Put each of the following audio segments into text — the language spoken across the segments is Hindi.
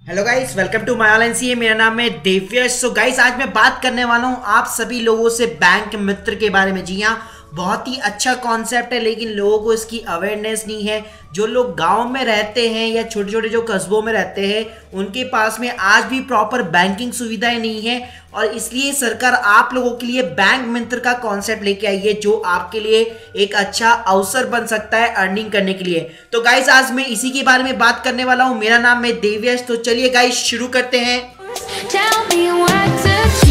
Hello guys, welcome to my online CA. मेरा नाम है देव्यश। सो गाइस, आज मैं बात करने वाला हूं आप सभी लोगों से बैंक मित्र के बारे में। जी हाँ, बहुत ही अच्छा कॉन्सेप्ट है, लेकिन लोगों को इसकी अवेयरनेस नहीं है। जो लोग गांव में रहते हैं या छोटे छोटे जो कस्बों में रहते हैं, उनके पास में आज भी प्रॉपर बैंकिंग सुविधाएं नहीं है, और इसलिए सरकार आप लोगों के लिए बैंक मित्र का कॉन्सेप्ट लेके आई है, जो आपके लिए एक अच्छा अवसर बन सकता है अर्निंग करने के लिए। तो गाइस, आज मैं इसी के बारे में बात करने वाला हूं। मेरा नाम है देव्यश। तो चलिए गाइस, शुरू करते हैं। Tell me what to do.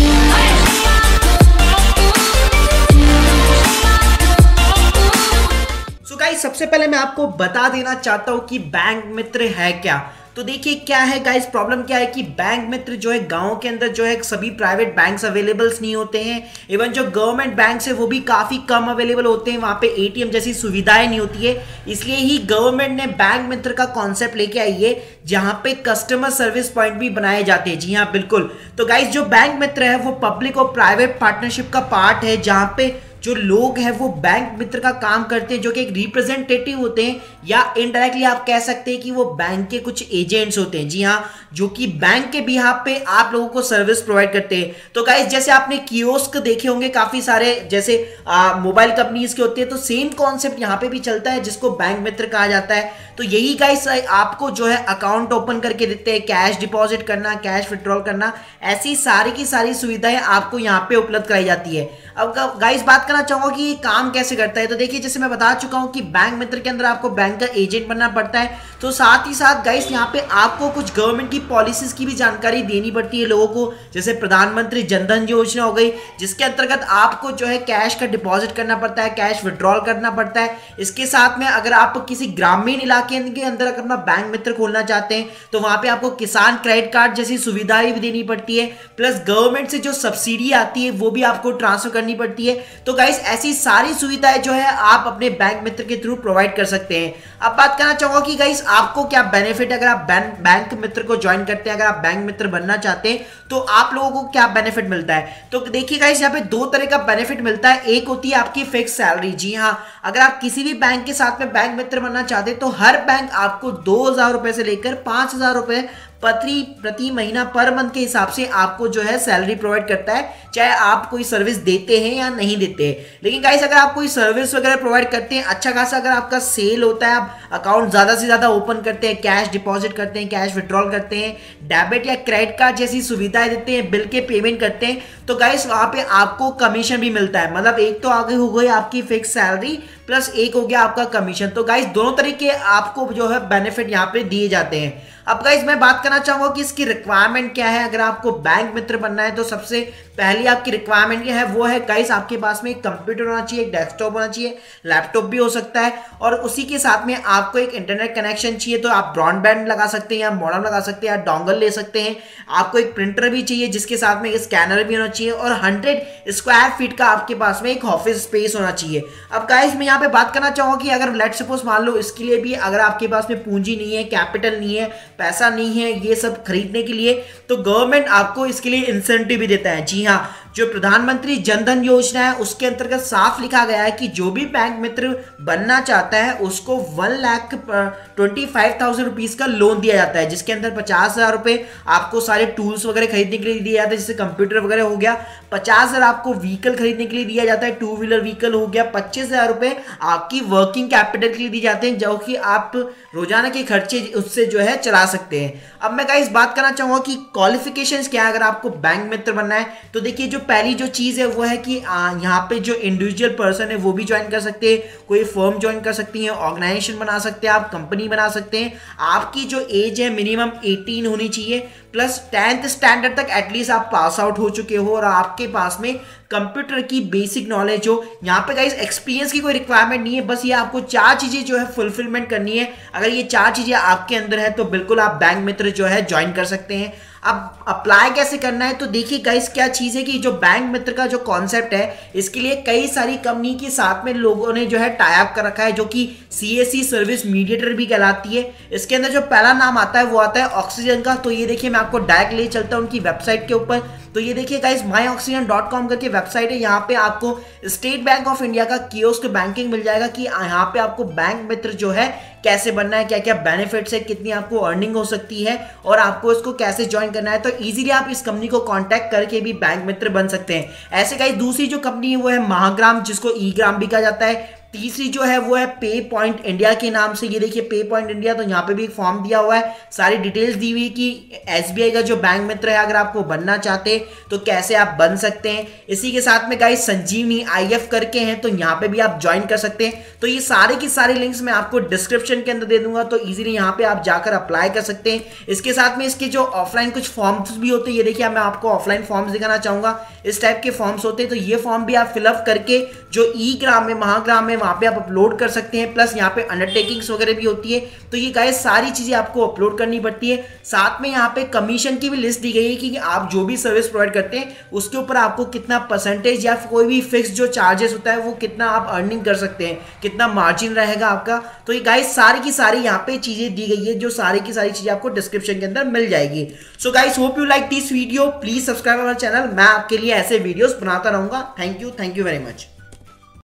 So guys, सबसे पहले मैं आपको बता देना चाहता हूं कि बैंक मित्र है क्या। तो देखिए क्या है गाइस, प्रॉब्लम क्या है कि बैंक मित्र जो है गांव के अंदर जो है सभी प्राइवेट बैंक्स अवेलेबल्स नहीं होते हैं। इवन जो गवर्नमेंट बैंक्स है वो भी काफ़ी कम अवेलेबल होते हैं, वहाँ पे एटीएम जैसी सुविधाएं नहीं होती है। इसलिए ही गवर्नमेंट ने बैंक मित्र का कॉन्सेप्ट लेके आई है, जहाँ पे कस्टमर सर्विस पॉइंट भी बनाए जाते हैं। जी हाँ, बिल्कुल। तो गाइस, जो बैंक मित्र है वो पब्लिक और प्राइवेट पार्टनरशिप का पार्ट है, जहाँ पे जो लोग हैं वो बैंक मित्र का काम करते हैं, जो कि एक रिप्रेजेंटेटिव होते हैं, या इनडायरेक्टली आप कह सकते हैं कि वो बैंक के कुछ एजेंट्स होते हैं। जी हाँ, जो कि बैंक के बिहाफ पे आप लोगों को सर्विस प्रोवाइड करते हैं। तो गाइस, जैसे आपने कियोस्क देखे होंगे काफी सारे, जैसे मोबाइल कंपनीज के होते हैं, तो सेम कॉन्सेप्ट यहाँ पे भी चलता है, जिसको बैंक मित्र कहा जाता है। तो यही गाइस आपको जो है अकाउंट ओपन करके देते हैं, कैश डिपॉजिट करना, कैश विड्रॉल करना, ऐसी सारी की सारी सुविधाएं आपको यहाँ पे उपलब्ध कराई जाती है। अब गाइस, बात करना चाहूंगा कि ये काम कैसे करता है। तो देखिए, जैसे मैं बता चुका हूं कि बैंक मित्र के अंदर आपको बैंक का एजेंट बनना पड़ता है। तो साथ ही साथ गाइस, यहाँ पे आपको कुछ गवर्नमेंट की पॉलिसीज की भी जानकारी देनी पड़ती है लोगों को। जैसे प्रधानमंत्री जनधन योजना हो गई, जिसके अंतर्गत आपको जो है कैश का डिपॉजिट करना पड़ता है, कैश विड्रॉल करना पड़ता है। इसके साथ में अगर आप किसी ग्रामीण इलाके के अंदर अगर अपना बैंक मित्र खोलना चाहते हैं, तो वहां पे आपको किसान क्रेडिट कार्ड जैसी सुविधाएं भी देनी पड़ती है। प्लस गवर्नमेंट से जो सब्सिडी आती है वो भी आपको ट्रांसफर करनी पड़ती है। तो गाइस, ऐसी सारी सुविधाएं जो है आप अपने बैंक मित्र के थ्रू प्रोवाइड कर सकते हैं। अब बात करना चाहूंगा कि गाइस, आपको क्या बेनिफिट है अगर आप बैंक मित्र को ज्वाइन करते हैं। अगर आप बैंक मित्र बनना चाहते हैं तो आप लोगों को क्या बेनिफिट मिलता है। तो देखिए गाइस, यहाँ पे दो तरह का बेनिफिट मिलता है। एक होती है आपकी फिक्स सैलरी। जी हाँ, अगर आप किसी भी बैंक के साथ में बैंक मित्र बनना चाहते हैं, तो हर बैंक आपको 2,000 रुपए से लेकर 5,000 रुपए प्रति महीना पर मंथ के हिसाब से आपको जो है सैलरी प्रोवाइड करता है, चाहे आप कोई सर्विस देते हैं या नहीं देते हैं। लेकिन गाइस, अगर आप कोई सर्विस वगैरह प्रोवाइड करते हैं, अच्छा खासा अगर आपका सेल होता है, आप अकाउंट ज्यादा से ज्यादा ओपन करते हैं, कैश डिपॉजिट करते हैं, कैश विड्रॉल करते हैं, डेबिट या क्रेडिट कार्ड जैसी सुविधाएं देते हैं, बिल के पेमेंट करते हैं, तो गाइस वहां पे आपको कमीशन भी मिलता है। मतलब एक तो आगे हो गई आपकी फिक्स सैलरी, प्लस एक हो गया आपका कमीशन। तो गाइस, दोनों तरीके आपको जो है बेनिफिट यहाँ पे दिए जाते हैं। अब गाइस, मैं बात करना चाहूंगा कि इसकी रिक्वायरमेंट क्या है। अगर आपको बैंक मित्र बनना है तो सबसे पहली आपकी रिक्वायरमेंट क्या है, वो है गाइस आपके पास में एक कंप्यूटर होना चाहिए, एक डेस्कटॉप होना चाहिए, लैपटॉप भी हो सकता है, और उसी के साथ में आपको एक इंटरनेट कनेक्शन चाहिए। तो आप ब्रॉडबैंड लगा सकते हैं या मॉडेम लगा सकते हैं या डोंगल ले सकते हैं। आपको एक प्रिंटर भी चाहिए, जिसके साथ में एक स्कैनर भी होना चाहिए, और 100 स्क्वायर फीट का आपके पास में एक ऑफिस स्पेस होना चाहिए। अब गाइस, मैं यहाँ पे बात करना चाहूंगा कि अगर लेट सपोज मान लो इसके लिए भी अगर आपके पास में पूंजी नहीं है, कैपिटल नहीं है, पैसा नहीं है ये सब खरीदने के लिए, तो गवर्नमेंट आपको इसके लिए इंसेंटिव भी देता है। जी हाँ, जो प्रधानमंत्री जनधन योजना है उसके अंतर्गत साफ लिखा गया है कि जो भी बैंक मित्र बनना चाहता है उसको 1,25,000 रुपीज का लोन दिया जाता है, जिसके अंदर 50,000 रुपए आपको सारे टूल्स वगैरह खरीदने के लिए दिया जाता है, जैसे कंप्यूटर वगैरह हो गया। 50,000 आपको व्हीकल खरीदने के लिए दिया जाता है, 2 व्हीलर व्हीकल हो गया। 25,000 रुपए आपकी वर्किंग कैपिटल के लिए दिए जाते हैं, जो कि आप रोजाना के खर्चे उससे जो है चला सकते हैं। अब मैं गाइस बात करना चाहूंगा कि क्वालिफिकेशंस क्या है अगर आपको बैंक मित्र बनना है। तो देखिए, जो पहली जो चीज है वो है कि यहाँ पे जो इंडिविजुअल पर्सन है वो भी ज्वाइन कर सकते हैं, कोई फर्म ज्वाइन कर सकती है, ऑर्गेनाइजेशन बना सकते हैं, आप कंपनी बना सकते हैं। आपकी जो एज है मिनिमम 18 होनी चाहिए, प्लस 10th स्टैंडर्ड तक एटलीस्ट आप पास आउट हो चुके हो, और आपके पास में कंप्यूटर की बेसिक नॉलेज हो। यहाँ पे गाइस एक्सपीरियंस की कोई रिक्वायरमेंट नहीं है, बस ये आपको 4 चीजें जो है फुलफिलमेंट करनी है। अगर ये 4 चीजें आपके अंदर है तो बिल्कुल आप बैंक मित्र जो है ज्वाइन कर सकते हैं। अब अप्लाई कैसे करना है, तो देखिए गाइस, क्या चीज़ है कि जो बैंक मित्र का जो कॉन्सेप्ट है, इसके लिए कई सारी कंपनी के साथ में लोगों ने जो है टाई अप कर रखा है, जो कि सीएससी सर्विस मीडिएटर भी कहलाती है। इसके अंदर जो पहला नाम आता है वो आता है ऑक्सीजन का। तो ये देखिए, मैं आपको डायरेक्ट ले चलता हूँ उनकी वेबसाइट के ऊपर। तो ये देखिए गाइस myoxygen.com करके वेबसाइट है, यहाँ पे आपको स्टेट बैंक ऑफ इंडिया का कियोस्क बैंकिंग मिल जाएगा कि यहाँ पे आपको बैंक मित्र जो है कैसे बनना है, क्या क्या बेनिफिट्स है, कितनी आपको अर्निंग हो सकती है और आपको इसको कैसे ज्वाइन करना है। तो इजीली आप इस कंपनी को कांटेक्ट करके भी बैंक मित्र बन सकते हैं। ऐसे गाइस दूसरी जो कंपनी है वो है महाग्राम, जिसको ई ग्राम भी कहा जाता है। तीसरी जो है वो है पे पॉइंट इंडिया के नाम से। ये देखिए पे पॉइंट इंडिया, तो यहाँ पे भी एक फॉर्म दिया हुआ है, सारी डिटेल्स दी हुई कि एसबीआई का जो बैंक मित्र है अगर आपको बनना चाहते हैं तो कैसे आप बन सकते हैं। इसी के साथ में गाइस संजीवनी आईएफ करके हैं, तो यहाँ पे भी आप ज्वाइन कर सकते हैं। तो ये सारे की सारे लिंक्स मैं आपको डिस्क्रिप्शन के अंदर दे दूंगा, तो इजीली यहाँ पे आप जाकर अप्लाई कर सकते हैं। इसके साथ में इसके जो ऑफलाइन कुछ फॉर्म्स भी होते हैं, ये देखिए मैं आपको ऑफलाइन फॉर्म्स दिखाना चाहूंगा, इस टाइप के फॉर्म्स होते हैं। तो ये फॉर्म भी आप फिलअप करके जो ई ग्राम में महाग्राम में वहां पे आप अपलोड कर सकते हैं। प्लस यहाँ पे अंडरटेकिंग्स वगैरह भी होती है, तो ये गाइस सारी चीजें आपको अपलोड करनी पड़ती है। साथ में यहाँ पे कमीशन की भी लिस्ट दी गई है कि आप जो भी सर्विस प्रोवाइड करते हैं उसके ऊपर आपको कितना परसेंटेज या कोई भी फिक्स जो चार्जेस होता है वो कितना आप अर्निंग कर सकते हैं, कितना मार्जिन रहेगा आपका। तो ये गाइस सारी की सारी यहाँ पे चीजें दी गई है, जो सारी की सारी चीजें आपको डिस्क्रिप्शन के अंदर मिल जाएगी। So guys hope you like this video, please subscribe our channel, मैं आपके लिए ऐसे वीडियोस बनाता रहूंगा। Thank you very much.